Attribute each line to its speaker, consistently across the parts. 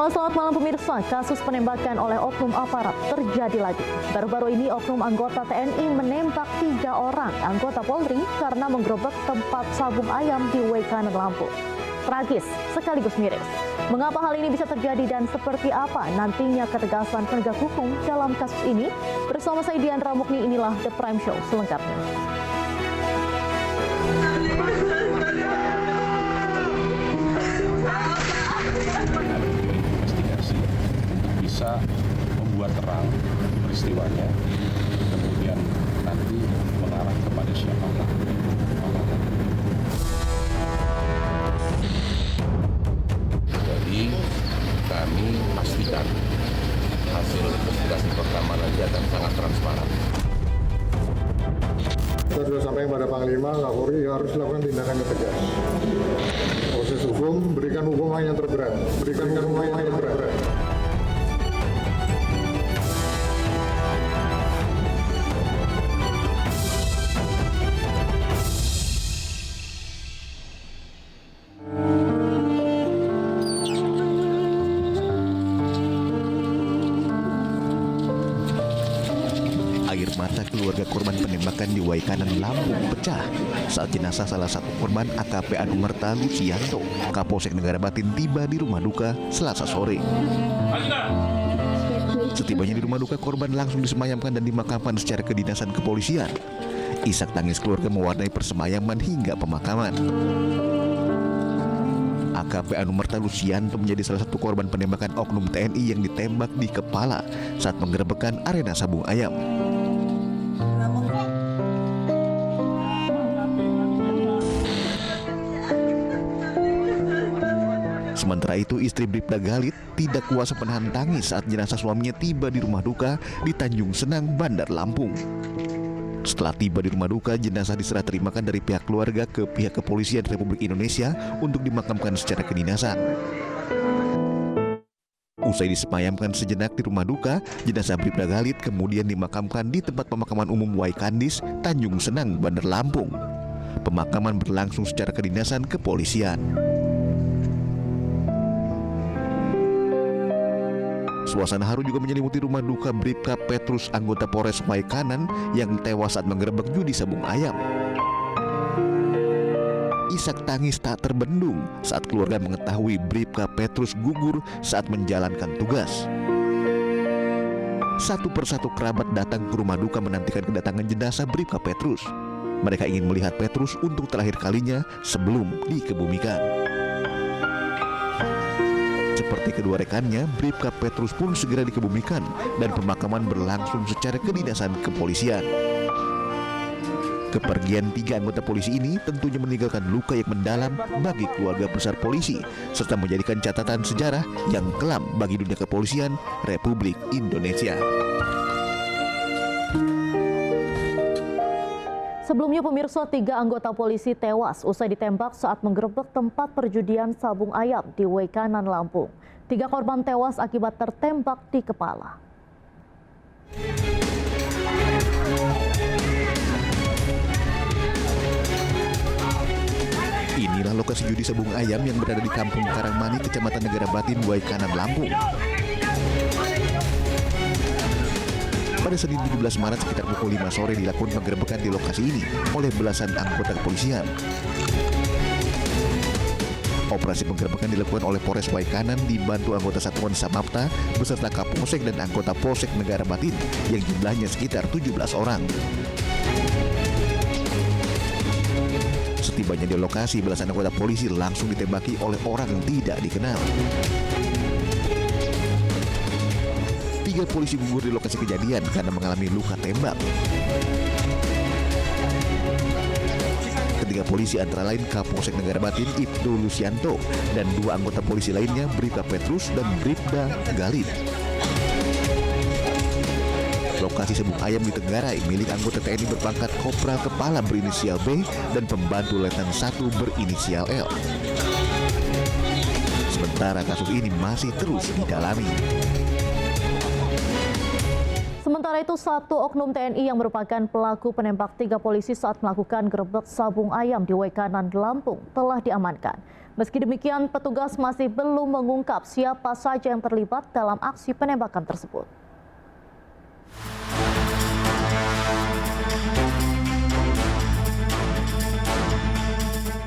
Speaker 1: Selamat malam pemirsa, kasus penembakan oleh oknum aparat terjadi lagi. Baru-baru ini oknum anggota TNI menembak 3 orang anggota Polri karena menggerebek tempat sabung ayam di Wekanan, Lampung. Tragis sekaligus miris. Mengapa hal ini bisa terjadi dan seperti apa nantinya ketegasan penegak hukum dalam kasus ini? Bersama saya Diandra Mukni, inilah The Prime Show selengkapnya.
Speaker 2: Bisa membuat terang peristiwanya, kemudian nanti mengarah kepada siapakah.
Speaker 3: Jadi kami pastikan hasil investigasi pertama nanti akan sangat transparan.
Speaker 4: Kita sudah sampaikan pada Panglima, Kapolri harus lakukan tindakan yang tegas. Proses hukum, berikan hukuman yang terberat.
Speaker 5: Air mata keluarga korban penembakan di Wekanan, Lampung pecah saat jenazah salah satu korban AKP Anumerta Lucianto, Kapolsek Negara Batin tiba di rumah duka Selasa sore. Setibanya di rumah duka, korban langsung disemayamkan dan dimakamkan secara kedinasan kepolisian. Isak tangis keluarga mewarnai persemayaman hingga pemakaman. AKP Anumerta Lucianto menjadi salah satu korban penembakan oknum TNI yang ditembak di kepala saat penggerebekan arena sabung ayam. Sementara itu, istri Bribda Galit tidak kuasa menahan tangis saat jenazah suaminya tiba di rumah duka di Tanjung Senang, Bandar Lampung. Setelah tiba di rumah duka, jenazah diserah terimakan dari pihak keluarga ke pihak kepolisian Republik Indonesia untuk dimakamkan secara kedinasan. Usai disemayamkan sejenak di rumah duka, jenazah Bribda Galit kemudian dimakamkan di tempat pemakaman umum Waikandis, Tanjung Senang, Bandar Lampung. Pemakaman berlangsung secara kedinasan kepolisian. Suasana haru juga menyelimuti rumah duka Bribka Petrus, anggota Polres Waikanan yang tewas saat menggerebek judi sabung ayam. Isak tangis tak terbendung saat keluarga mengetahui Bribka Petrus gugur saat menjalankan tugas. Satu persatu kerabat datang ke rumah duka menantikan kedatangan jenazah Bribka Petrus. Mereka ingin melihat Petrus untuk terakhir kalinya sebelum dikebumikan. Seperti kedua rekannya, Bribka Petrus pun segera dikebumikan dan pemakaman berlangsung secara kedinasan kepolisian. Kepergian 3 anggota polisi ini tentunya meninggalkan luka yang mendalam bagi keluarga besar polisi, serta menjadikan catatan sejarah yang kelam bagi dunia kepolisian Republik Indonesia.
Speaker 1: Sebelumnya pemirsa, 3 anggota polisi tewas usai ditembak saat menggerebek tempat perjudian sabung ayam di Wekanan, Lampung. 3 korban tewas akibat tertembak di kepala.
Speaker 5: Inilah lokasi judi sabung ayam yang berada di Kampung Karangmani, Kecamatan Negara Batin, Waikanan, Lampung. Pada Senin 17 Maret sekitar pukul 5 sore dilakukan penggerebekan di lokasi ini oleh belasan anggota kepolisian. Operasi penggerebekan dilakukan oleh Polres Waikanan dibantu anggota Satuan Samapta beserta Kapolsek dan anggota Polsek Negara Batin yang jumlahnya sekitar 17 orang. Setibanya di lokasi, belasan anggota polisi langsung ditembaki oleh orang yang tidak dikenal. 3 polisi gugur di lokasi kejadian karena mengalami luka tembak. Ketiga polisi antara lain Kapolsek Negara Batin Ibtu Lucianto dan 2 anggota polisi lainnya Bribka Petrus dan Bribda Galit. Lokasi sabung ayam di Tenggarai milik anggota TNI berpangkat Kopral Kepala berinisial B dan pembantu Letnan 1 berinisial L. Sementara kasus ini masih terus didalami.
Speaker 1: Sementara itu, 1 oknum TNI yang merupakan pelaku penembak 3 polisi saat melakukan gerebek sabung ayam di Wekanan, Lampung telah diamankan. Meski demikian, petugas masih belum mengungkap siapa saja yang terlibat dalam aksi penembakan tersebut.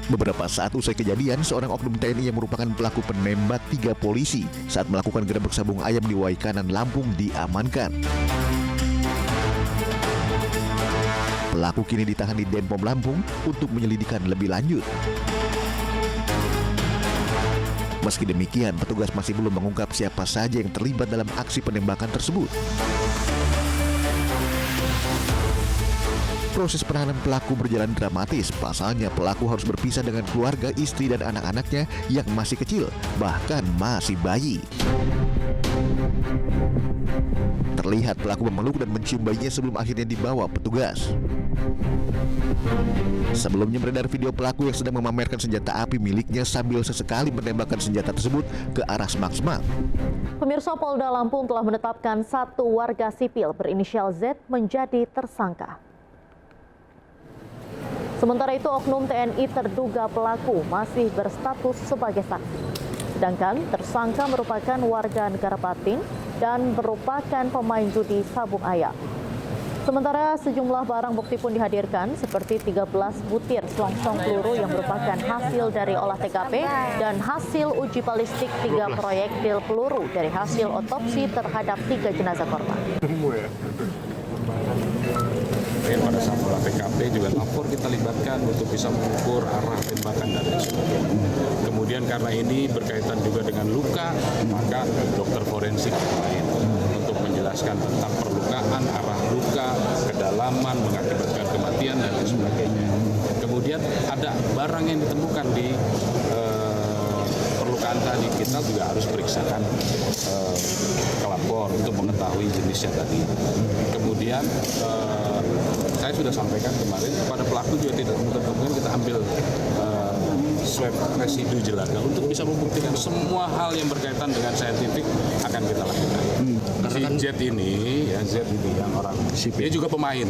Speaker 5: Beberapa saat usai kejadian, seorang oknum TNI yang merupakan pelaku penembak 3 polisi saat melakukan gerebek sabung ayam di Waikanan, Lampung diamankan. Pelaku kini ditahan di Denpom Lampung untuk penyelidikan lebih lanjut. Meski demikian, petugas masih belum mengungkap siapa saja yang terlibat dalam aksi penembakan tersebut. Proses penahanan pelaku berjalan dramatis. Pasalnya pelaku harus berpisah dengan keluarga, istri dan anak-anaknya yang masih kecil, bahkan masih bayi. Terlihat pelaku memeluk dan mencium bayinya sebelum akhirnya dibawa petugas. Sebelumnya beredar video pelaku yang sedang memamerkan senjata api miliknya sambil sesekali menembakkan senjata tersebut ke arah semak-semak.
Speaker 1: Pemirsa, Polda Lampung telah menetapkan 1 warga sipil berinisial Z menjadi tersangka. Sementara itu, oknum TNI terduga pelaku masih berstatus sebagai saksi. Sedangkan tersangka merupakan warga negara Batin dan merupakan pemain judi sabung ayam. Sementara sejumlah barang bukti pun dihadirkan seperti 13 butir selongsong peluru yang merupakan hasil dari olah TKP dan hasil uji balistik 3 proyektil peluru dari hasil otopsi terhadap 3 jenazah korban.
Speaker 2: Pada saat olah TKP juga lapor kita libatkan untuk bisa mengukur arah tembakan dan lain sebagainya. Kemudian karena ini berkaitan juga dengan luka, maka dokter forensik lain untuk menjelaskan tentang perlukaan, arah luka, kedalaman, mengakibatkan kematian dan lain sebagainya. Kemudian ada barang yang ditemukan di perlukaan tadi, kita juga harus periksakan ke lapor untuk mengetahui jenisnya tadi. Kemudian saya sudah sampaikan kemarin pada pelaku juga tidak temukan, kita ambil swab residu jelaga untuk bisa membuktikan semua hal yang berkaitan dengan saintifik akan kita lakukan. Si Z ini yang orang dia juga pemain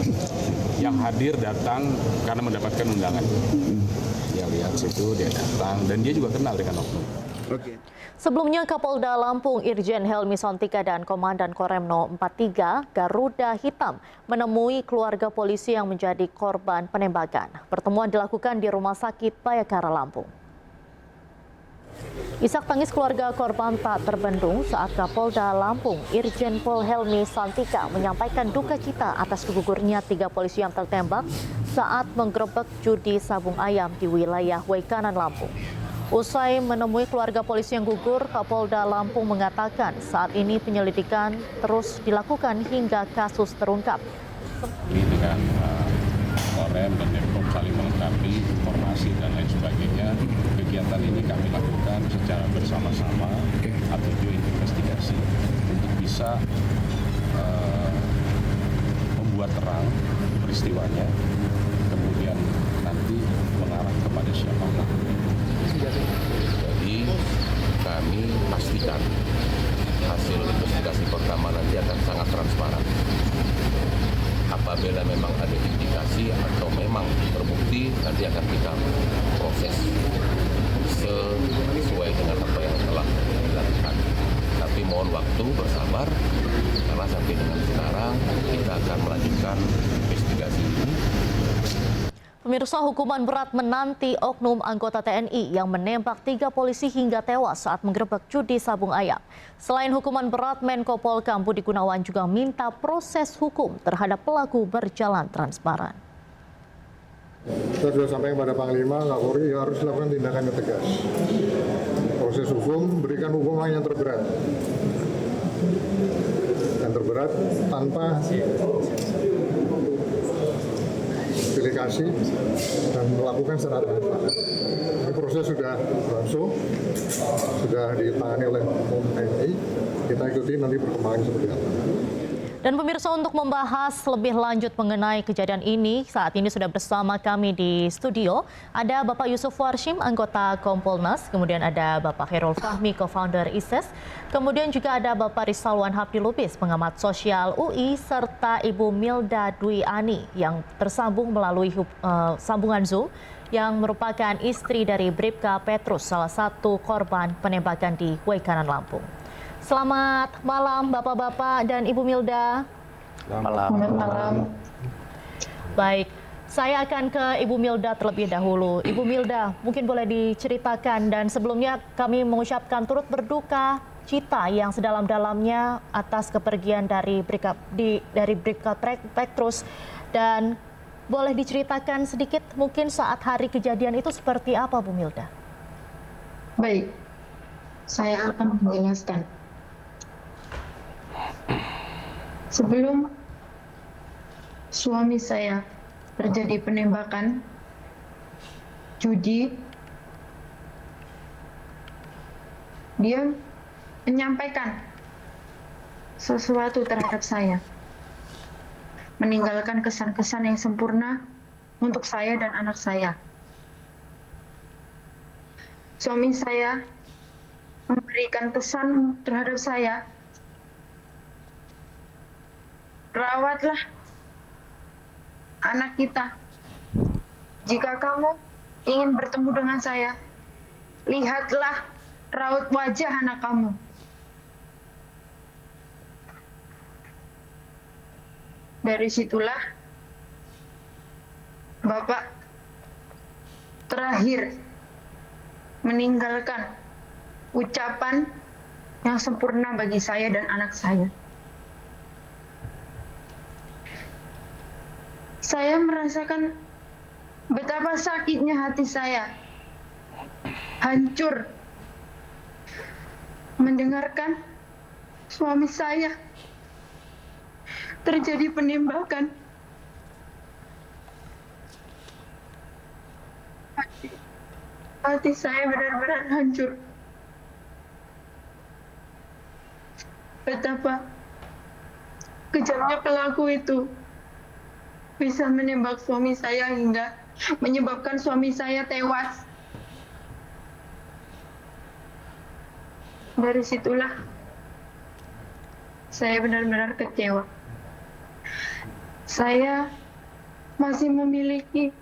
Speaker 2: yang hadir datang karena mendapatkan undangan. Dia lihat situ, dia datang dan dia juga kenal dengan oknum.
Speaker 1: Sebelumnya, Kapolda Lampung Irjen Helmi Sontika dan Komandan Koremno 43 Garuda Hitam menemui keluarga polisi yang menjadi korban penembakan. Pertemuan dilakukan di Rumah Sakit Bayangkara, Lampung. Isak tangis keluarga korban tak terbendung saat Kapolda Lampung Irjen Pol Helmi Sontika menyampaikan duka cita atas gugurnya 3 polisi yang tertembak saat menggerebek judi sabung ayam di wilayah Waikanan, Lampung. Usai menemui keluarga polisi yang gugur, Kapolda Lampung mengatakan saat ini penyelidikan terus dilakukan hingga kasus terungkap.
Speaker 2: Ini dengan Korem dan Denpom saling melengkapi informasi dan lain sebagainya. Kegiatan ini kami lakukan secara bersama-sama atau joint investigasi untuk bisa membuat terang peristiwanya, kemudian nanti mengarah kepada siapa pelakunya.
Speaker 3: Jadi kami pastikan hasil investigasi pertama nanti akan sangat transparan. Apabila memang ada indikasi atau memang terbukti, nanti akan kita proses sesuai dengan apa yang telah dilakukan. Tapi mohon waktu, bersabar, karena sampai dengan sekarang kita akan melanjutkan investigasi ini.
Speaker 1: Pemirsa, hukuman berat menanti oknum anggota TNI yang menembak 3 polisi hingga tewas saat menggerebek judi sabung ayam. Selain hukuman berat, Menko Polkam Budi Gunawan juga minta proses hukum terhadap pelaku berjalan transparan.
Speaker 4: Kita sudah sampaikan pada Panglima, Kapolri harus lakukan tindakan yang tegas. Proses hukum, berikan hukuman yang terberat. Yang terberat tanpa delegasi dan melakukan secara transparan. Ini proses sudah berlangsung, sudah ditangani oleh TNI. Kita ikuti nanti perkembangan seperti apa.
Speaker 1: Dan pemirsa, untuk membahas lebih lanjut mengenai kejadian ini, saat ini sudah bersama kami di studio ada Bapak Yusuf Warshim, anggota Kompolnas, kemudian ada Bapak Khairul Fahmi, co-founder ISES, kemudian juga ada Bapak Rizalwan Habdi Lubis, pengamat sosial UI, serta Ibu Milda Dwi Ani yang tersambung melalui sambungan Zoom yang merupakan istri dari Bribka Petrus, salah satu korban penembakan di Waikanan, Lampung. Selamat malam Bapak-bapak dan Ibu Milda.
Speaker 6: Malam.
Speaker 1: Baik, saya akan ke Ibu Milda terlebih dahulu. Ibu Milda, mungkin boleh diceritakan, dan sebelumnya kami mengucapkan turut berduka cita yang sedalam-dalamnya atas kepergian dari Bribka Petrus, dan boleh diceritakan sedikit mungkin saat hari kejadian itu seperti apa, Bu Milda?
Speaker 6: Baik, saya akan menjelaskan. Sebelum suami saya terjadi penembakan, judi, dia menyampaikan sesuatu terhadap saya, meninggalkan kesan-kesan yang sempurna untuk saya dan anak saya. Suami saya memberikan pesan terhadap saya, rawatlah anak kita. Jika kamu ingin bertemu dengan saya, lihatlah raut wajah anak kamu. Dari situlah Bapak terakhir meninggalkan ucapan yang sempurna bagi saya dan anak saya. Saya merasakan betapa sakitnya hati saya, hancur mendengarkan suami saya terjadi penembakan. Hati saya benar-benar hancur. Betapa kejamnya pelaku itu bisa menembak suami saya hingga menyebabkan suami saya tewas. Dari situlah saya benar-benar kecewa. Saya masih memiliki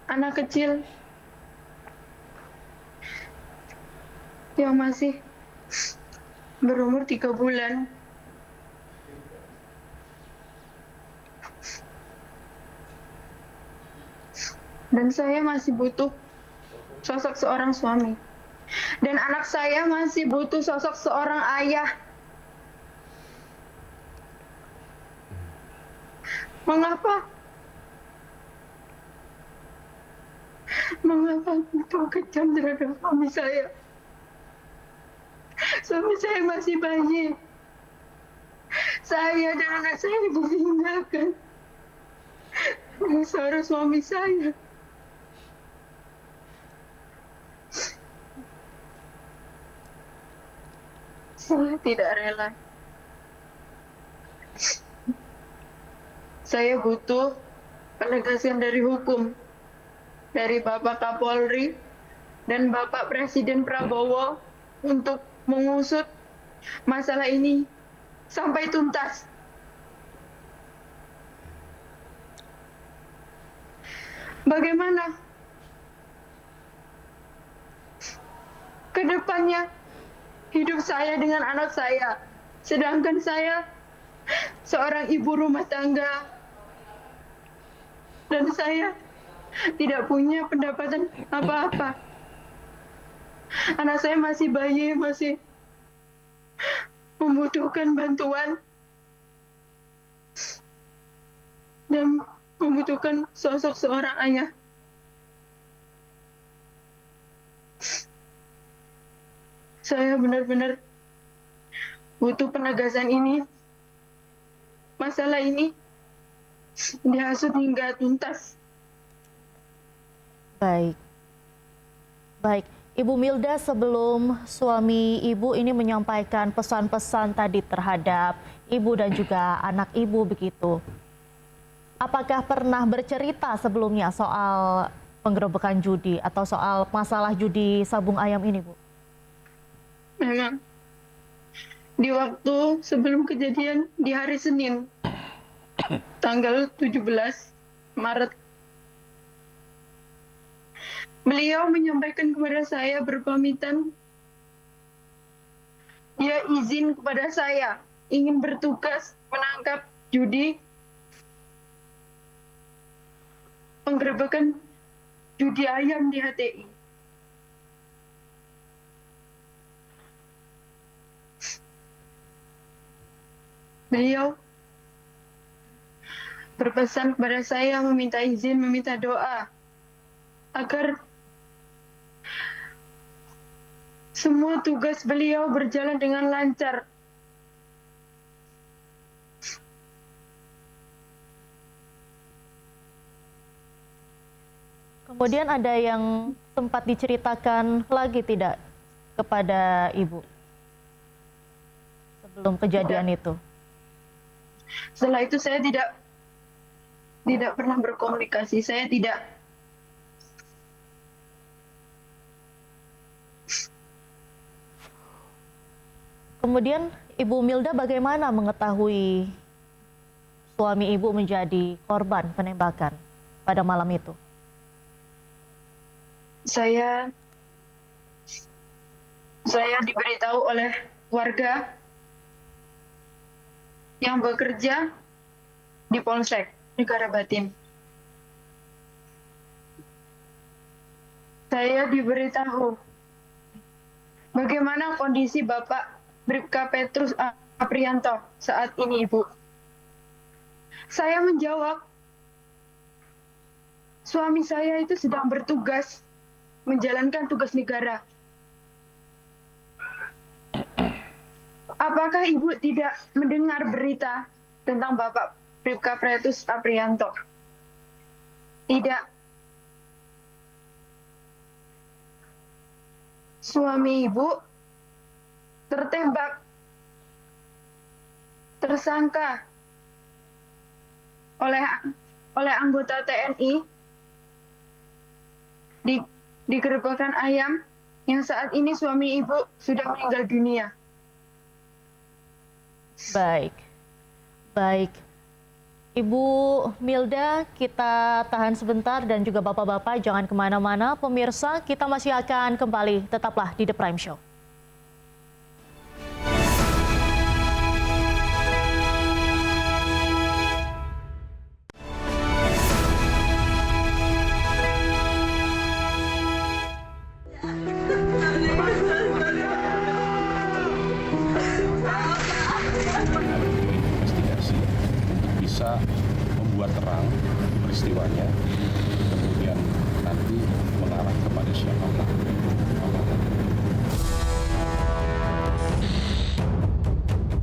Speaker 6: anak kecil yang masih berumur 3 bulan. Dan saya masih butuh sosok seorang suami. Dan anak saya masih butuh sosok seorang ayah. Mengapa? Mengapa engkau kejam terhadap suami saya? Suami saya masih bayi. Saya dan anak saya ditinggalkan dengan seorang suami saya. Saya tidak rela. Saya butuh penegasan dari hukum, dari Bapak Kapolri dan Bapak Presiden Prabowo untuk mengusut masalah ini sampai tuntas. Bagaimana ke depannya hidup saya dengan anak saya, sedangkan saya seorang ibu rumah tangga dan saya tidak punya pendapatan apa-apa. Anak saya masih bayi, masih membutuhkan bantuan dan membutuhkan sosok seorang ayah. Saya benar-benar butuh penegasan ini. Masalah ini dihasut hingga tuntas.
Speaker 1: Baik. Ibu Milda, sebelum suami Ibu ini menyampaikan pesan-pesan tadi terhadap Ibu dan juga anak Ibu begitu, apakah pernah bercerita sebelumnya soal penggerebekan judi atau soal masalah judi sabung ayam ini, Bu?
Speaker 6: Memang di waktu sebelum kejadian di hari Senin tanggal 17 Maret Beliau menyampaikan kepada saya berpamitan, dia izin kepada saya ingin bertugas menangkap judi, penggerebekan judi ayam di HTI. Beliau berpesan kepada saya meminta izin, meminta doa agar semua tugas beliau berjalan dengan lancar.
Speaker 1: Kemudian ada yang sempat diceritakan lagi tidak kepada Ibu sebelum kejadian itu?
Speaker 6: Setelah itu saya tidak pernah berkomunikasi. Saya tidak.
Speaker 1: Kemudian Ibu Milda bagaimana mengetahui suami Ibu menjadi korban penembakan pada malam itu?
Speaker 6: Saya diberitahu oleh warga yang bekerja di Polsek Negara Batin. Saya diberitahu bagaimana kondisi Bapak Bribka Petrus Aprianto saat ini, Ibu. Saya menjawab, suami saya itu sedang bertugas menjalankan tugas negara. Apakah Ibu tidak mendengar berita tentang Bapak Bribka Petrus Aprianto? Tidak. Suami Ibu tertembak, tersangka oleh anggota TNI di gerebekan ayam yang saat ini suami Ibu sudah meninggal dunia.
Speaker 1: Baik. Ibu Milda, kita tahan sebentar dan juga Bapak-Bapak jangan kemana-mana. Pemirsa, kita masih akan kembali. Tetaplah di The Prime Show.
Speaker 2: Investigasi bisa membuat terang peristiwanya, kemudian nanti mengarah kepada siapa pelaku.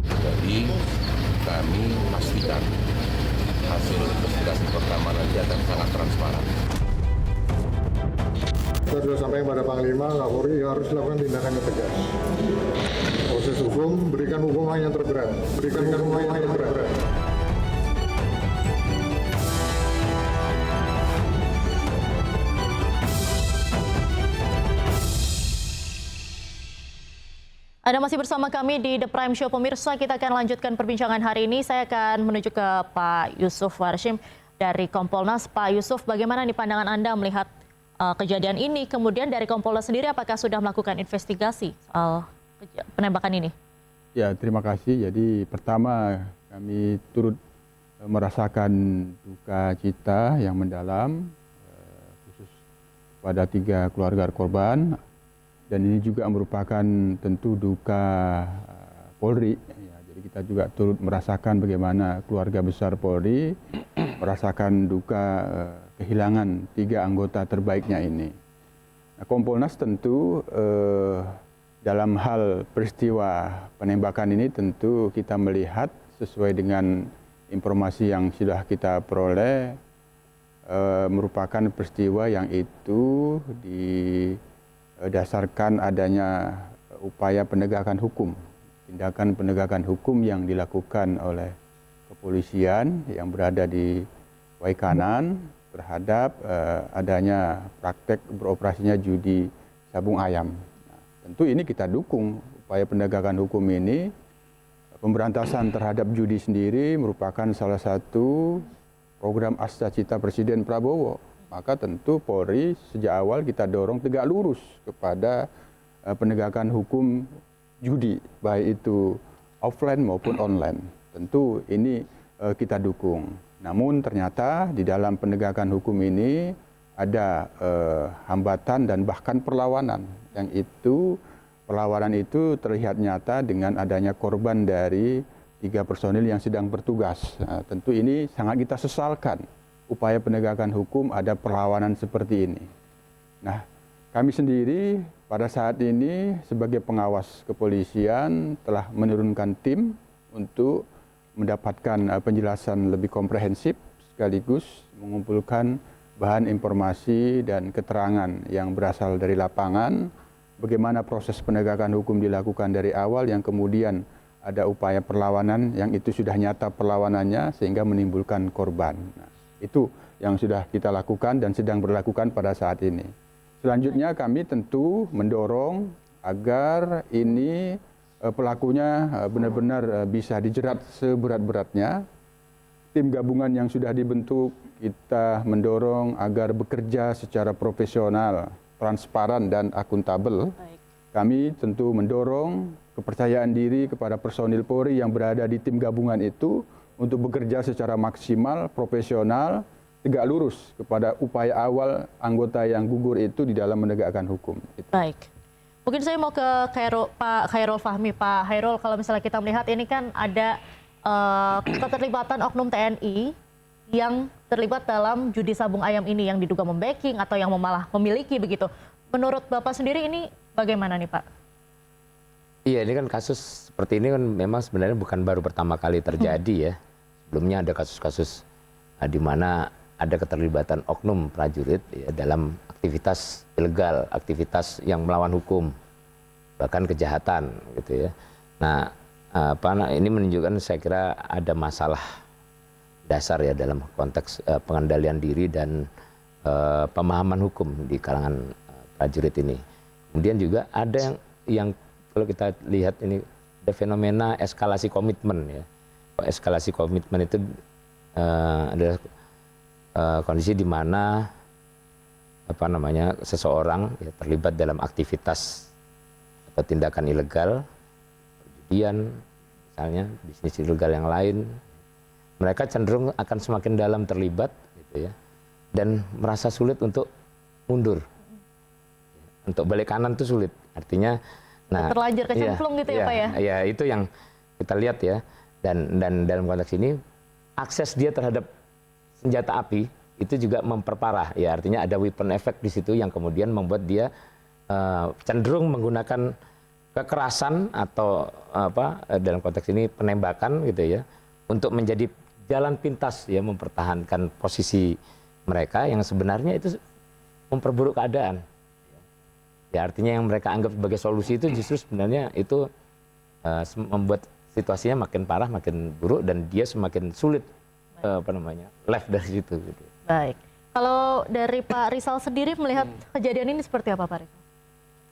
Speaker 3: Jadi kami pastikan hasil investigasi pertama nanti akan sangat transparan.
Speaker 4: Kita sudah sampaikan pada Panglima, Kapolri harus lakukan tindakan yang tegas. Proses hukum, berikan hukuman yang terberat. Berikan hukuman yang terberat.
Speaker 1: Anda masih bersama kami di The Prime Show. Pemirsa, kita akan lanjutkan perbincangan hari ini. Saya akan menuju ke Pak Yusuf Warshim dari Kompolnas. Pak Yusuf, bagaimana nih pandangan Anda melihat kejadian ini? Kemudian dari Kompolnas sendiri, apakah sudah melakukan investigasi soal penembakan ini?
Speaker 7: Ya, terima kasih. Jadi pertama kami turut merasakan duka cita yang mendalam, khusus pada 3 keluarga korban. Dan ini juga merupakan tentu duka Polri. Ya, jadi kita juga turut merasakan bagaimana keluarga besar Polri merasakan duka kehilangan 3 anggota terbaiknya ini. Nah, Kompolnas tentu dalam hal peristiwa penembakan ini tentu kita melihat sesuai dengan informasi yang sudah kita peroleh, merupakan peristiwa yang itu didasarkan adanya upaya penegakan hukum, tindakan penegakan hukum yang dilakukan oleh kepolisian yang berada di Waikanan terhadap adanya praktek beroperasinya judi sabung ayam. Nah, tentu ini kita dukung upaya penegakan hukum ini. Pemberantasan terhadap judi sendiri merupakan salah satu program Asta Cita Presiden Prabowo. maka tentu Polri sejak awal kita dorong tegak lurus kepada penegakan hukum judi, baik itu offline maupun online. Tentu ini kita dukung. Namun ternyata di dalam penegakan hukum ini ada hambatan dan bahkan perlawanan. Yang itu perlawanan itu terlihat nyata dengan adanya korban dari 3 personil yang sedang bertugas. Nah, tentu ini sangat kita sesalkan. Upaya penegakan hukum ada perlawanan seperti ini. Nah, kami sendiri pada saat ini sebagai pengawas kepolisian telah menurunkan tim untuk mendapatkan penjelasan lebih komprehensif sekaligus mengumpulkan bahan informasi dan keterangan yang berasal dari lapangan, bagaimana proses penegakan hukum dilakukan dari awal yang kemudian ada upaya perlawanan yang itu sudah nyata perlawanannya sehingga menimbulkan korban. Nah, itu yang sudah kita lakukan dan sedang berlakukan pada saat ini. Selanjutnya kami tentu mendorong agar ini pelakunya benar-benar bisa dijerat seberat-beratnya. Tim gabungan yang sudah dibentuk kita mendorong agar bekerja secara profesional, transparan dan akuntabel. Kami tentu mendorong kepercayaan diri kepada personil Polri yang berada di tim gabungan itu untuk bekerja secara maksimal, profesional, tegak lurus kepada upaya awal anggota yang gugur itu di dalam menegakkan hukum.
Speaker 1: Baik. Mungkin saya mau ke Pak Khairul Fahmi. Pak Khairul, kalau misalnya kita melihat ini kan ada keterlibatan oknum TNI yang terlibat dalam judi sabung ayam ini yang diduga membacking atau yang malah memiliki begitu. Menurut Bapak sendiri ini bagaimana nih Pak?
Speaker 8: Iya, ini kan kasus seperti ini kan memang sebenarnya bukan baru pertama kali terjadi ya. Sebelumnya ada kasus-kasus di mana ada keterlibatan oknum prajurit ya, dalam aktivitas ilegal, aktivitas yang melawan hukum, bahkan kejahatan gitu ya. Nah, ini menunjukkan saya kira ada masalah dasar ya dalam konteks pengendalian diri dan pemahaman hukum di kalangan prajurit ini. Kemudian juga ada yang kalau kita lihat ini ada fenomena eskalasi komitmen ya. Eskalasi komitmen itu adalah kondisi di mana seseorang ya, terlibat dalam aktivitas atau tindakan ilegal, perjudian, misalnya bisnis ilegal yang lain, mereka cenderung akan semakin dalam terlibat, gitu ya, dan merasa sulit untuk mundur, untuk balik kanan itu sulit. Artinya, nah,
Speaker 1: terlanjur kecemplung gitu ya Pak ya?
Speaker 8: Ya itu yang kita lihat ya, dan dalam konteks ini akses dia terhadap senjata api itu juga memperparah, ya artinya ada weapon effect di situ yang kemudian membuat dia cenderung menggunakan kekerasan atau dalam konteks ini penembakan gitu ya untuk menjadi jalan pintas ya mempertahankan posisi mereka yang sebenarnya itu memperburuk keadaan. Ya artinya yang mereka anggap sebagai solusi itu justru sebenarnya itu membuat situasinya makin parah, makin buruk dan dia semakin sulit left dari situ. Gitu.
Speaker 1: Baik. Kalau dari Pak Rizal sendiri melihat kejadian ini seperti apa Pak Rizal?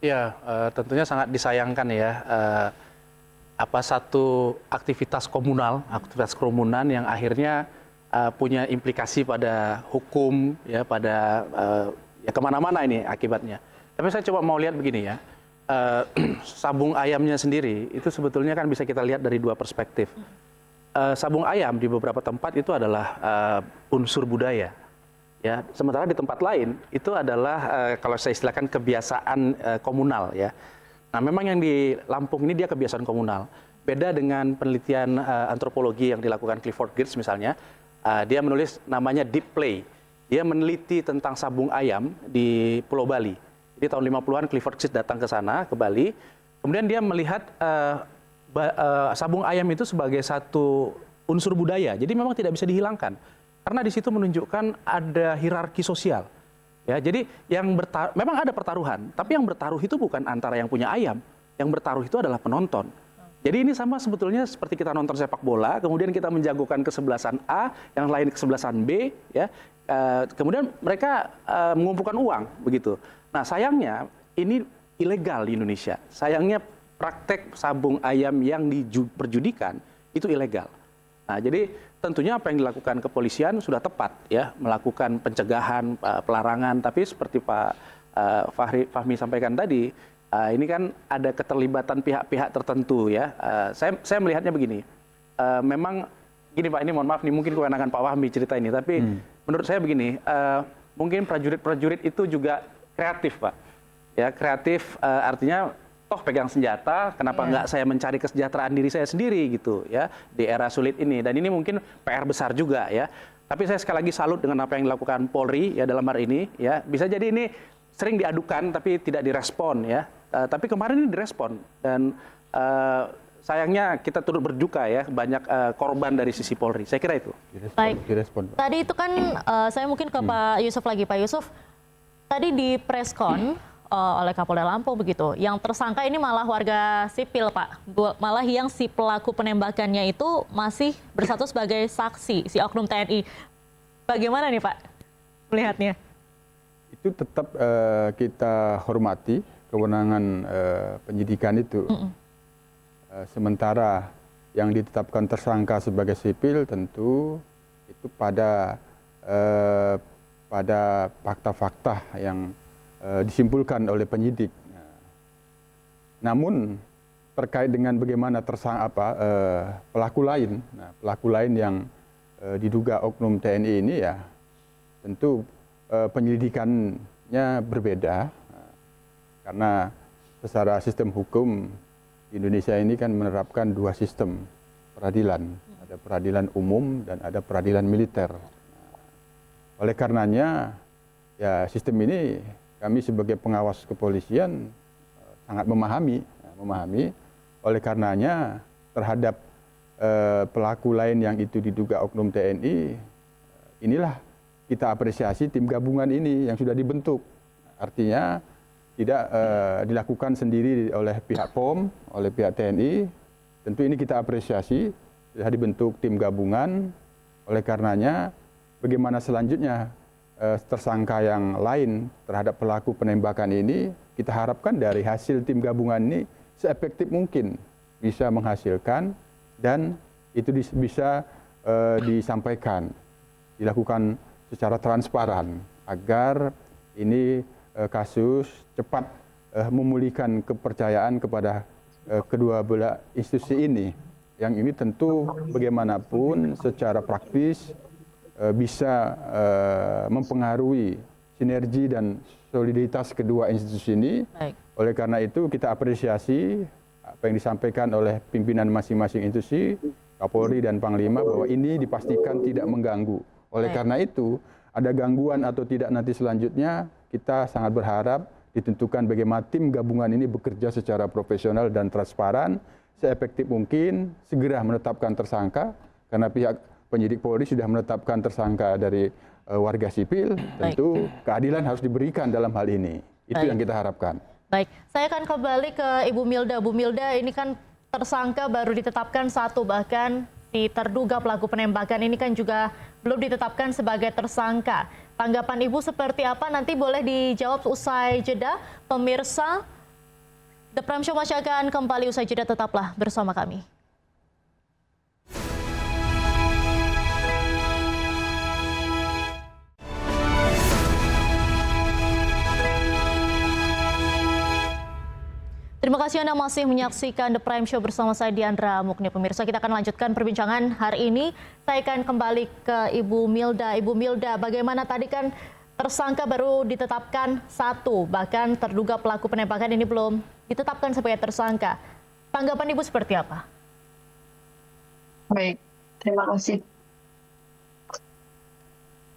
Speaker 9: Ya, tentunya sangat disayangkan ya. Satu aktivitas komunal, aktivitas kerumunan yang akhirnya punya implikasi pada hukum, ya pada ya kemana-mana ini akibatnya. Tapi saya coba mau lihat begini ya, sabung ayamnya sendiri itu sebetulnya kan bisa kita lihat dari dua perspektif. Sabung ayam di beberapa tempat itu adalah unsur budaya. Ya, sementara di tempat lain itu adalah kalau saya istilahkan kebiasaan komunal ya. Nah, memang yang di Lampung ini dia kebiasaan komunal. Beda dengan penelitian antropologi yang dilakukan Clifford Geertz misalnya, dia menulis namanya deep play. Dia meneliti tentang sabung ayam di Pulau Bali. Jadi tahun 50-an Clifford Geertz datang ke sana ke Bali. Kemudian dia melihat sabung ayam itu sebagai satu unsur budaya. Jadi memang tidak bisa dihilangkan. Karena di situ menunjukkan ada hierarki sosial. Ya, jadi memang ada pertaruhan, tapi yang bertaruh itu bukan antara yang punya ayam, yang bertaruh itu adalah penonton. Jadi ini sama sebetulnya seperti kita nonton sepak bola, kemudian kita menjagokan kesebelasan A, yang lain kesebelasan B, ya. Kemudian mereka mengumpulkan uang, begitu. Nah, sayangnya ini ilegal di Indonesia. Sayangnya praktek sabung ayam yang diperjudikan itu ilegal. Nah, jadi tentunya apa yang dilakukan kepolisian sudah tepat ya, melakukan pencegahan, pelarangan. Tapi seperti Pak Fahmi sampaikan tadi, ini kan ada keterlibatan pihak-pihak tertentu ya. Saya melihatnya begini, memang gini Pak, ini mohon maaf nih mungkin kewenangan Pak Fahmi cerita ini, tapi menurut saya begini, mungkin prajurit-prajurit itu juga kreatif Pak. Ya kreatif artinya toh pegang senjata, kenapa nggak saya mencari kesejahteraan diri saya sendiri gitu ya di era sulit ini. Dan ini mungkin PR besar juga ya. Tapi saya sekali lagi salut dengan apa yang dilakukan Polri ya dalam hari ini ya. Bisa jadi ini sering diadukan tapi tidak direspon ya. Tapi kemarin ini direspon dan sayangnya kita turut berduka ya banyak korban dari sisi Polri. Saya kira itu.
Speaker 1: Baik.
Speaker 7: Direspon.
Speaker 1: Tadi itu kan saya mungkin ke Pak Yusuf lagi. Pak Yusuf, tadi di preskon oleh Kapolda Lampung begitu, yang tersangka ini malah warga sipil Pak, malah yang si pelaku penembakannya itu masih bersatu sebagai saksi, si oknum TNI. Bagaimana nih Pak melihatnya?
Speaker 7: Itu tetap kita hormati kewenangan penyidikan itu. Sementara yang ditetapkan tersangka sebagai sipil tentu itu pada fakta-fakta yang disimpulkan oleh penyidik. Namun terkait dengan bagaimana pelaku lain yang diduga oknum TNI ini ya tentu penyelidikannya berbeda karena secara sistem hukum di Indonesia ini kan menerapkan dua sistem peradilan, ada peradilan umum dan ada peradilan militer. Oleh karenanya ya sistem ini kami sebagai pengawas kepolisian sangat memahami. Oleh karenanya terhadap pelaku lain yang itu diduga oknum TNI, inilah kita apresiasi tim gabungan ini yang sudah dibentuk. Artinya tidak dilakukan sendiri oleh pihak POM, oleh pihak TNI. Tentu ini kita apresiasi, sudah dibentuk tim gabungan. Oleh karenanya bagaimana selanjutnya tersangka yang lain terhadap pelaku penembakan ini, kita harapkan dari hasil tim gabungan ini seefektif mungkin bisa menghasilkan dan itu bisa disampaikan, dilakukan secara transparan agar ini kasus cepat memulihkan kepercayaan kepada kedua belah institusi ini. Yang ini tentu bagaimanapun secara praktis bisa mempengaruhi sinergi dan soliditas kedua institusi ini. Baik. Oleh karena itu kita apresiasi apa yang disampaikan oleh pimpinan masing-masing institusi, Kapolri dan Panglima, bahwa ini dipastikan tidak mengganggu. Oleh karena itu ada gangguan atau tidak nanti selanjutnya, kita sangat berharap ditentukan bagaimana tim gabungan ini bekerja secara profesional dan transparan, seefektif mungkin segera menetapkan tersangka, karena pihak penyidik Polri sudah menetapkan tersangka dari warga sipil. Tentu keadilan harus diberikan dalam hal ini. Itu yang kita harapkan.
Speaker 1: Baik, saya akan kembali ke Ibu Milda. Bu Milda, ini kan tersangka baru ditetapkan satu, bahkan si terduga pelaku penembakan ini kan juga belum ditetapkan sebagai tersangka. Tanggapan Ibu seperti apa? Nanti boleh dijawab usai jeda. Pemirsa, The Prime Show masih akan kembali usai jeda, tetaplah bersama kami. Terima kasih Anda masih menyaksikan The Prime Show bersama saya Diandra Mukni. Pemirsa, kita akan lanjutkan perbincangan hari ini. Saya akan kembali ke Ibu Milda. Ibu Milda, bagaimana tadi kan tersangka baru ditetapkan satu, bahkan terduga pelaku penembakan ini belum ditetapkan sebagai tersangka. Tanggapan Ibu seperti apa?
Speaker 6: Baik, terima kasih.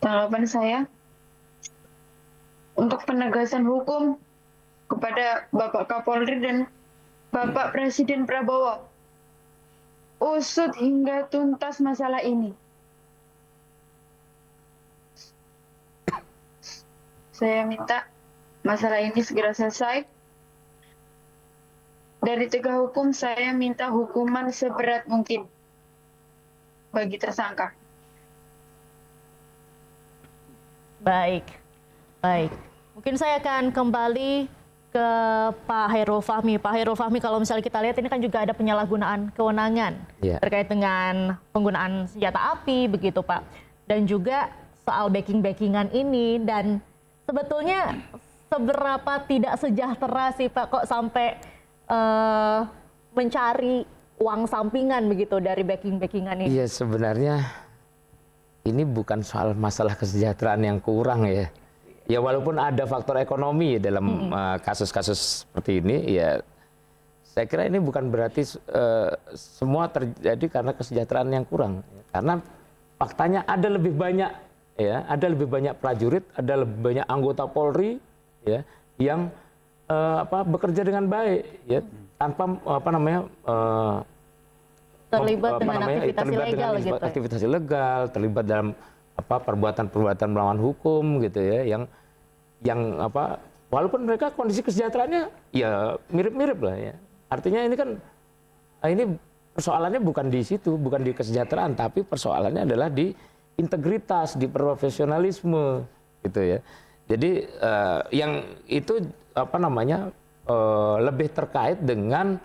Speaker 6: Tanggapan saya untuk penegasan hukum kepada Bapak Kapolri dan Bapak Presiden Prabowo, usut hingga tuntas masalah ini. Saya minta masalah ini segera selesai. Dari tegak hukum, saya minta hukuman seberat mungkin bagi tersangka.
Speaker 1: Baik, baik. Mungkin saya akan kembali ke Pak Hairul Fahmi. Pak Hairul Fahmi, kalau misalnya kita lihat ini kan juga ada penyalahgunaan kewenangan terkait dengan penggunaan senjata api begitu Pak. Dan juga soal backing-backingan ini, dan sebetulnya seberapa tidak sejahtera sih Pak kok sampai mencari uang sampingan begitu dari backing-backingan ini?
Speaker 8: Iya, sebenarnya ini bukan soal masalah kesejahteraan yang kurang ya. Ya walaupun ada faktor ekonomi dalam kasus-kasus seperti ini, ya saya kira ini bukan berarti semua terjadi karena kesejahteraan yang kurang. Karena faktanya ada lebih banyak, ya, ada lebih banyak prajurit, ada lebih banyak anggota Polri, ya, yang bekerja dengan baik, ya, tanpa
Speaker 1: terlibat dengan aktivitas ilegal gitu.
Speaker 8: Aktivitas ilegal, terlibat dalam perbuatan-perbuatan melawan hukum gitu ya, yang walaupun mereka kondisi kesejahteraannya ya mirip-mirip lah ya. Artinya ini kan ini persoalannya bukan di situ, bukan di kesejahteraan, tapi persoalannya adalah di integritas, di profesionalisme gitu ya. Jadi yang itu lebih terkait dengan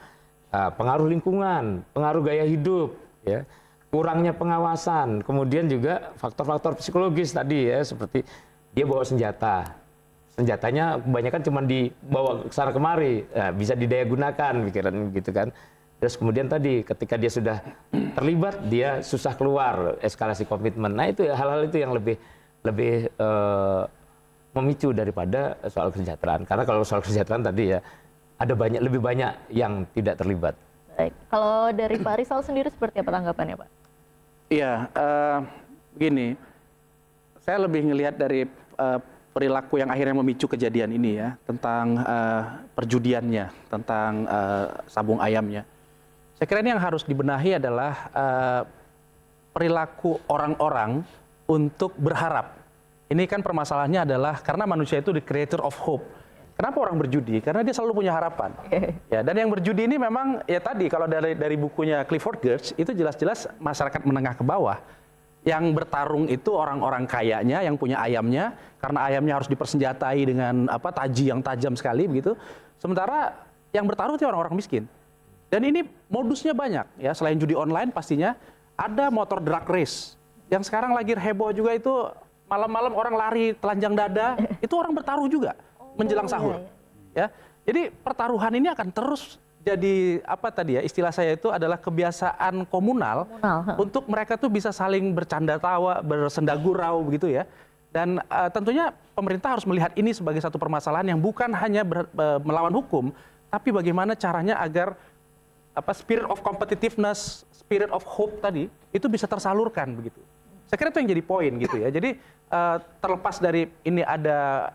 Speaker 8: pengaruh lingkungan, pengaruh gaya hidup ya. Kurangnya pengawasan, kemudian juga faktor-faktor psikologis tadi ya, seperti dia bawa senjata, senjatanya kebanyakan cuma dibawa ke sana kemari, bisa didaya gunakan, pikiran gitu kan. Terus kemudian tadi ketika dia sudah terlibat, dia susah keluar, eskalasi komitmen. Nah itu ya, hal-hal itu yang lebih memicu daripada soal kesejahteraan. Karena kalau soal kesejahteraan tadi ya ada lebih banyak yang tidak terlibat.
Speaker 1: Baik, kalau dari Pak Rizal sendiri seperti apa tanggapannya Pak?
Speaker 9: Iya, begini, saya lebih ngelihat dari perilaku yang akhirnya memicu kejadian ini ya, tentang perjudiannya, tentang sabung ayamnya. Saya kira ini yang harus dibenahi adalah perilaku orang-orang untuk berharap. Ini kan permasalahannya adalah karena manusia itu the creator of hope. Kenapa orang berjudi? Karena dia selalu punya harapan. Ya, dan yang berjudi ini memang ya tadi kalau dari bukunya Clifford Geertz itu jelas-jelas masyarakat menengah ke bawah. Yang bertarung itu orang-orang kayanya yang punya ayamnya, karena ayamnya harus dipersenjatai dengan taji yang tajam sekali begitu. Sementara yang bertarung itu orang-orang miskin. Dan ini modusnya banyak ya, selain judi online pastinya ada motor drag race. Yang sekarang lagi heboh juga itu malam-malam orang lari telanjang dada, itu orang bertaruh juga menjelang sahur. Ya. Jadi pertaruhan ini akan terus jadi istilah saya itu adalah kebiasaan komunal. Untuk mereka tuh bisa saling bercanda tawa, bersenda gurau begitu ya. Dan tentunya pemerintah harus melihat ini sebagai satu permasalahan yang bukan hanya melawan hukum, tapi bagaimana caranya agar spirit of competitiveness, spirit of hope tadi itu bisa tersalurkan begitu. Saya kira itu yang jadi poin gitu ya. Jadi terlepas dari ini ada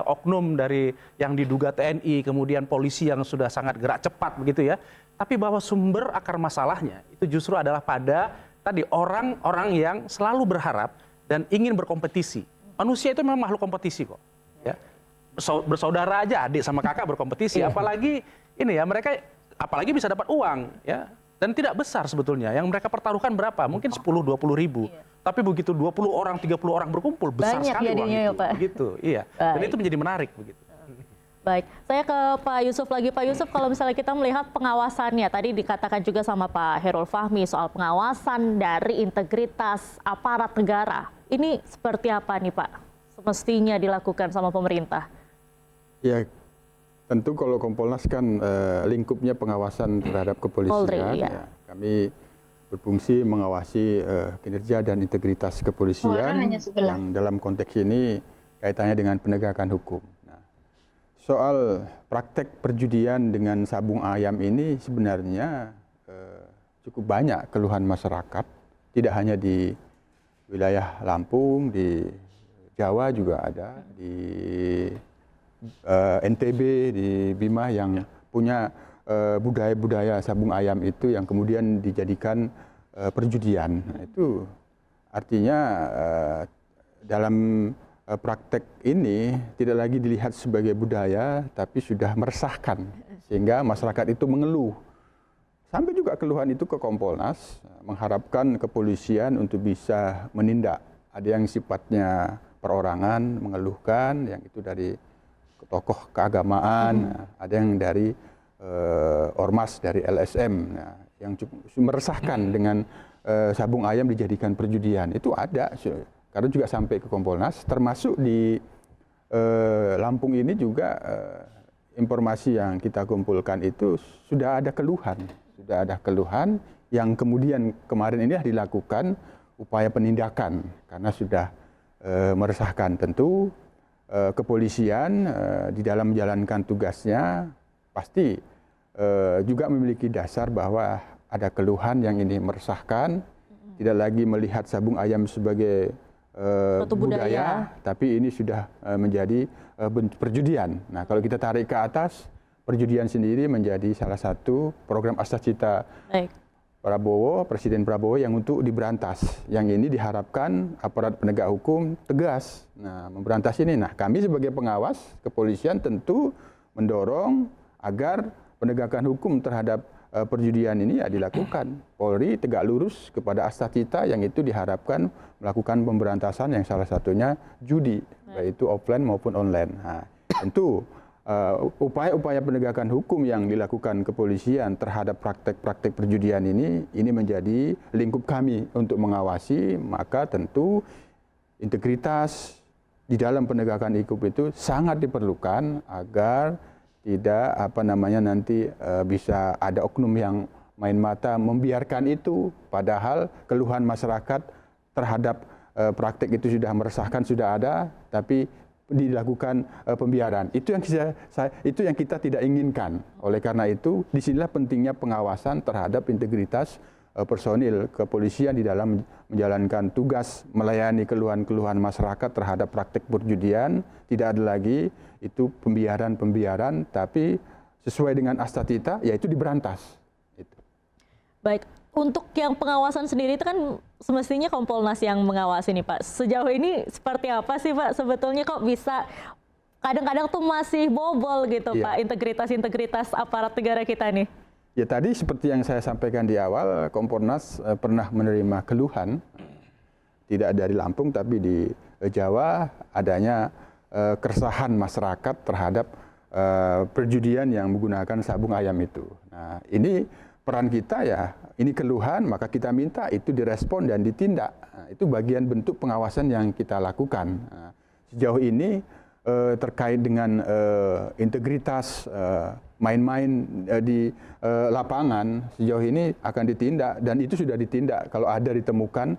Speaker 9: oknum dari yang diduga TNI, kemudian polisi yang sudah sangat gerak cepat begitu ya. Tapi bahwa sumber akar masalahnya itu justru adalah pada tadi orang-orang yang selalu berharap dan ingin berkompetisi. Manusia itu memang makhluk kompetisi kok. Ya. Bersaudara aja, adik sama kakak berkompetisi. Apalagi ini ya, mereka apalagi bisa dapat uang ya. Dan tidak besar sebetulnya. Yang mereka pertaruhkan berapa? Mungkin 10-20 ribu. Tapi begitu 20 orang, 30 orang berkumpul, besar
Speaker 1: banyak
Speaker 9: sekali uang itu.
Speaker 1: Ya, Pak.
Speaker 9: Gitu, iya. Dan itu menjadi menarik begitu.
Speaker 1: Baik, saya ke Pak Yusuf lagi. Pak Yusuf, kalau misalnya kita melihat pengawasannya, tadi dikatakan juga sama Pak Hairul Fahmi soal pengawasan dari integritas aparat negara. Ini seperti apa nih Pak? Semestinya dilakukan sama pemerintah.
Speaker 7: Ya, tentu kalau Kompolnas kan lingkupnya pengawasan terhadap kepolisian.
Speaker 1: Polri,
Speaker 7: ya. Kami berfungsi mengawasi kinerja dan integritas kepolisian yang dalam konteks ini kaitannya dengan penegakan hukum. Nah, soal praktek perjudian dengan sabung ayam ini sebenarnya cukup banyak keluhan masyarakat, tidak hanya di wilayah Lampung, di Jawa juga ada, di NTB, di Bima yang punya budaya-budaya sabung ayam itu yang kemudian dijadikan perjudian. Nah, itu artinya dalam praktek ini tidak lagi dilihat sebagai budaya, tapi sudah meresahkan sehingga masyarakat itu mengeluh. Sampai juga keluhan itu ke Kompolnas, mengharapkan kepolisian untuk bisa menindak. Ada yang sifatnya perorangan, mengeluhkan, yang itu dari tokoh keagamaan, ada yang dari ormas dari LSM, yang meresahkan dengan sabung ayam dijadikan perjudian. Itu ada, karena juga sampai ke Kompolnas, termasuk di Lampung ini juga informasi yang kita kumpulkan itu sudah ada keluhan yang kemudian kemarin ini dilakukan upaya penindakan karena sudah meresahkan. Tentu kepolisian di dalam menjalankan tugasnya pasti juga memiliki dasar bahwa ada keluhan yang ini meresahkan, tidak lagi melihat sabung ayam sebagai budaya, tapi ini sudah menjadi perjudian. Nah, kalau kita tarik ke atas, perjudian sendiri menjadi salah satu program Astacita Prabowo, Presiden Prabowo yang untuk diberantas. Yang ini diharapkan aparat penegak hukum tegas, memberantas ini. Nah, kami sebagai pengawas kepolisian tentu mendorong agar penegakan hukum terhadap perjudian ini ya dilakukan. Polri tegak lurus kepada Astacita yang itu diharapkan melakukan pemberantasan yang salah satunya judi, baik itu offline maupun online. Nah, tentu upaya-upaya penegakan hukum yang dilakukan kepolisian terhadap praktek-praktek perjudian ini menjadi lingkup kami untuk mengawasi, maka tentu integritas di dalam penegakan hukum itu sangat diperlukan agar tidak nanti bisa ada oknum yang main mata membiarkan itu, padahal keluhan masyarakat terhadap praktek itu sudah meresahkan, sudah ada, tapi dilakukan pembiaran. Itu yang kita tidak inginkan. Oleh karena itu, disinilah pentingnya pengawasan terhadap integritas personil kepolisian di dalam menjalankan tugas melayani keluhan-keluhan masyarakat terhadap praktek perjudian. Tidak ada lagi itu pembiaran, tapi sesuai dengan Astacita, yaitu diberantas. Itu.
Speaker 1: Baik, untuk yang pengawasan sendiri itu kan semestinya Kompolnas yang mengawasi nih Pak. Sejauh ini seperti apa sih Pak? Sebetulnya kok bisa kadang-kadang tuh masih bobol gitu Pak, integritas aparat negara kita nih.
Speaker 7: Ya tadi seperti yang saya sampaikan di awal, Kompolnas pernah menerima keluhan, tidak dari Lampung tapi di Jawa, adanya keresahan masyarakat terhadap perjudian yang menggunakan sabung ayam itu. Nah, ini peran kita ya, ini keluhan, maka kita minta itu direspon dan ditindak. Nah, itu bagian bentuk pengawasan yang kita lakukan. Nah, sejauh ini terkait dengan integritas main-main di lapangan, sejauh ini akan ditindak dan itu sudah ditindak. Kalau ada ditemukan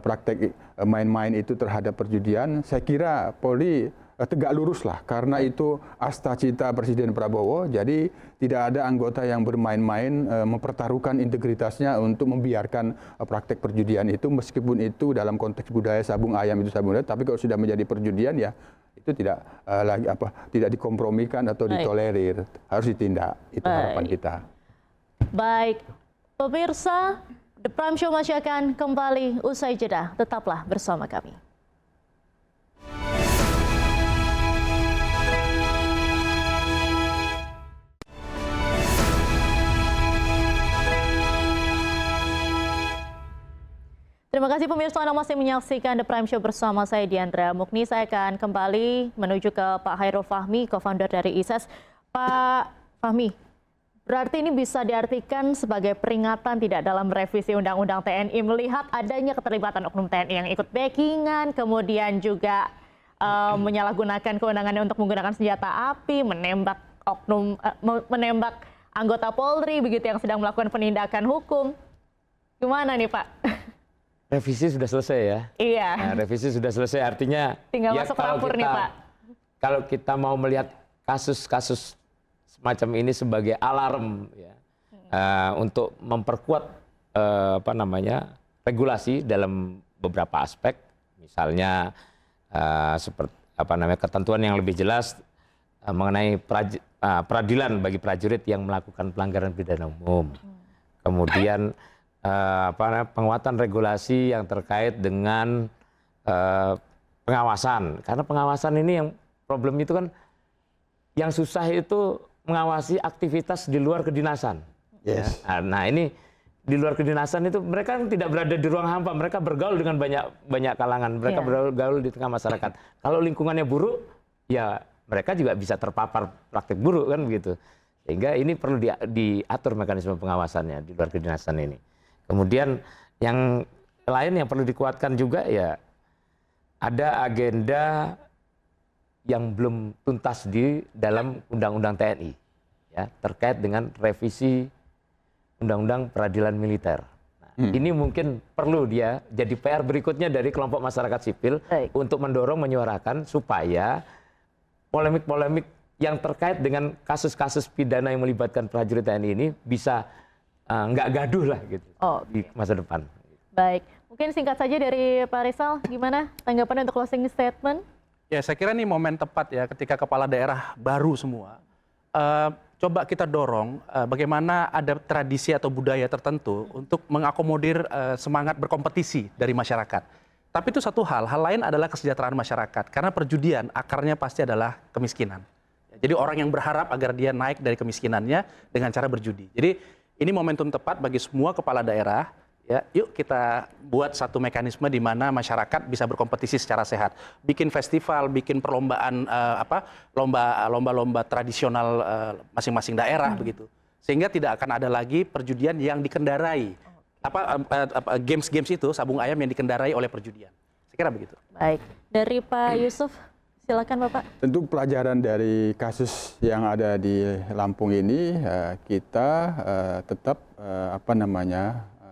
Speaker 7: praktek main-main itu terhadap perjudian, saya kira Polri tegak lurus lah, karena itu Astacita Presiden Prabowo, jadi tidak ada anggota yang bermain-main mempertaruhkan integritasnya untuk membiarkan praktek perjudian itu, meskipun itu dalam konteks budaya sabung ayam itu sabung ayam, tapi kalau sudah menjadi perjudian ya itu tidak tidak dikompromikan atau ditolerir, harus ditindak. Itu harapan kita.
Speaker 1: Baik, pemirsa, The Prime Show masih akan kembali usai jeda. Tetaplah bersama kami. Terima kasih pemirsa, Anda masih menyaksikan The Prime Show bersama saya Diandra Mukni. Saya akan kembali menuju ke Pak Hairul Fahmi, co-founder dari ISES. Pak Fahmi, berarti ini bisa diartikan sebagai peringatan tidak dalam revisi Undang-Undang TNI melihat adanya keterlibatan oknum TNI yang ikut backingan, kemudian juga menyalahgunakan kewenangannya untuk menggunakan senjata api, menembak menembak anggota Polri begitu yang sedang melakukan penindakan hukum. Gimana nih Pak?
Speaker 8: Revisi sudah selesai ya?
Speaker 1: Iya.
Speaker 8: Nah, revisi sudah selesai, artinya
Speaker 1: tinggal masuk rapor nih Pak.
Speaker 8: Kalau kita mau melihat kasus-kasus semacam ini sebagai alarm ya, untuk memperkuat regulasi dalam beberapa aspek, misalnya seperti ketentuan yang lebih jelas mengenai peradilan bagi prajurit yang melakukan pelanggaran pidana umum. Kemudian penguatan regulasi yang terkait dengan pengawasan, karena pengawasan ini yang problem itu kan yang susah itu mengawasi aktivitas di luar kedinasan.
Speaker 7: Yes.
Speaker 8: Ya. Nah ini di luar kedinasan itu mereka tidak berada di ruang hampa, mereka bergaul dengan banyak kalangan, mereka bergaul di tengah masyarakat. Kalau lingkungannya buruk, ya mereka juga bisa terpapar praktik buruk kan begitu. Sehingga ini perlu diatur mekanisme pengawasannya di luar kedinasan ini. Kemudian yang lain yang perlu dikuatkan juga ya ada agenda yang belum tuntas di dalam Undang-Undang TNI ya terkait dengan revisi Undang-Undang Peradilan Militer. Nah, ini mungkin perlu dia jadi PR berikutnya dari kelompok masyarakat sipil untuk mendorong menyuarakan supaya polemik-polemik yang terkait dengan kasus-kasus pidana yang melibatkan prajurit TNI ini bisa nggak gaduh lah gitu di masa depan.
Speaker 1: Baik, mungkin singkat saja dari Pak Rizal, gimana tanggapan untuk closing statement?
Speaker 9: Ya, saya kira ini momen tepat ya ketika kepala daerah baru semua. Coba kita dorong bagaimana ada tradisi atau budaya tertentu untuk mengakomodir semangat berkompetisi dari masyarakat. Tapi itu satu hal lain adalah kesejahteraan masyarakat. Karena perjudian akarnya pasti adalah kemiskinan. Jadi orang yang berharap agar dia naik dari kemiskinannya dengan cara berjudi. Jadi ini momentum tepat bagi semua kepala daerah. Ya, yuk kita buat satu mekanisme di mana masyarakat bisa berkompetisi secara sehat. Bikin festival, bikin perlombaan lomba-lomba tradisional masing-masing daerah begitu. Sehingga tidak akan ada lagi perjudian yang dikendarai. Games-games itu sabung ayam yang dikendarai oleh perjudian. Saya kira begitu.
Speaker 1: Baik, dari Pak Yusuf, silakan Bapak.
Speaker 7: Tentu pelajaran dari kasus yang ada di Lampung ini kita tetap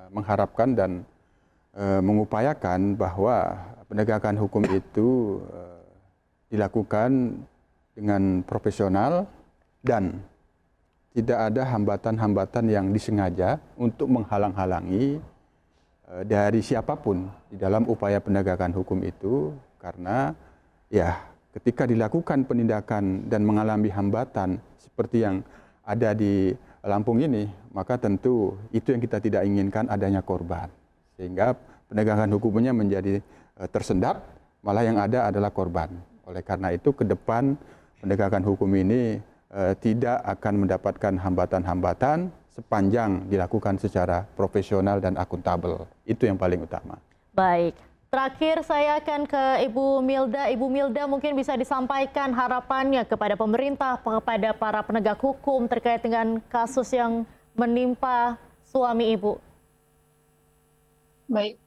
Speaker 7: mengharapkan dan mengupayakan bahwa penegakan hukum itu dilakukan dengan profesional dan tidak ada hambatan-hambatan yang disengaja untuk menghalang-halangi dari siapapun di dalam upaya penegakan hukum itu, karena ya ketika dilakukan penindakan dan mengalami hambatan seperti yang ada di Lampung ini, maka tentu itu yang kita tidak inginkan, adanya korban. Sehingga penegakan hukumnya menjadi tersendat, malah yang ada adalah korban. Oleh karena itu ke depan penegakan hukum ini tidak akan mendapatkan hambatan-hambatan sepanjang dilakukan secara profesional dan akuntabel. Itu yang paling utama.
Speaker 1: Baik. Terakhir saya akan ke Ibu Milda. Ibu Milda mungkin bisa disampaikan harapannya kepada pemerintah, kepada para penegak hukum terkait dengan kasus yang menimpa suami Ibu.
Speaker 6: Baik.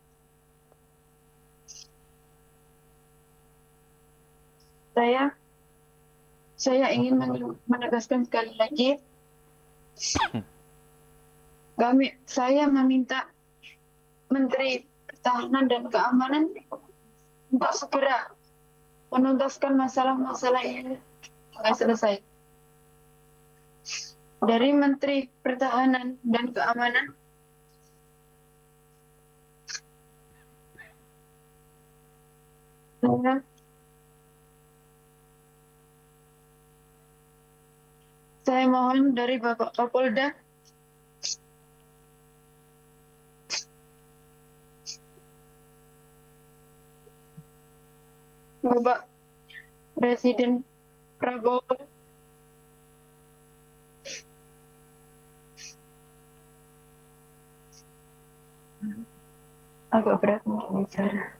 Speaker 6: Saya ingin menegaskan sekali lagi, saya meminta Menteri Pertahanan dan Keamanan untuk segera menuntaskan masalah-masalah yang tidak selesai. Dari Menteri Pertahanan dan Keamanan, saya mohon dari Bapak Kapolda Bapak Presiden Prabowo agak berat untuk bicara.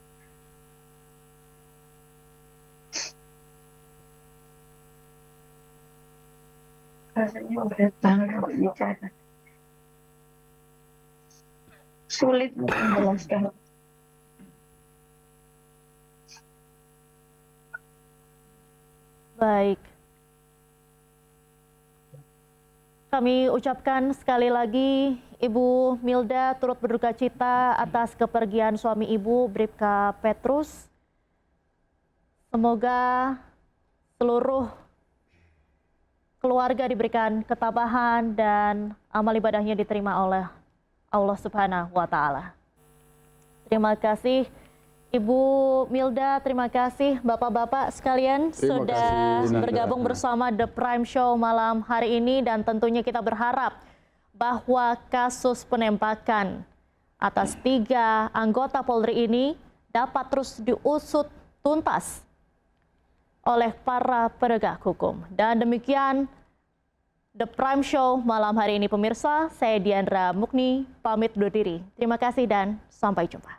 Speaker 6: Rasanya berat banget untuk bicara. Sulit untuk menjelaskan.
Speaker 1: Baik. Kami ucapkan sekali lagi Ibu Milda turut berduka cita atas kepergian suami Ibu Bribka Petrus. Semoga seluruh keluarga diberikan ketabahan dan amal ibadahnya diterima oleh Allah Subhanahu wa Ta'ala. Terima kasih Ibu Milda, terima kasih Bapak-bapak sekalian sudah bergabung bersama The Prime Show malam hari ini, dan tentunya kita berharap bahwa kasus penembakan atas 3 anggota Polri ini dapat terus diusut tuntas oleh para penegak hukum. Dan demikian The Prime Show malam hari ini pemirsa, saya Diandra Mukni pamit undur diri. Terima kasih dan sampai jumpa.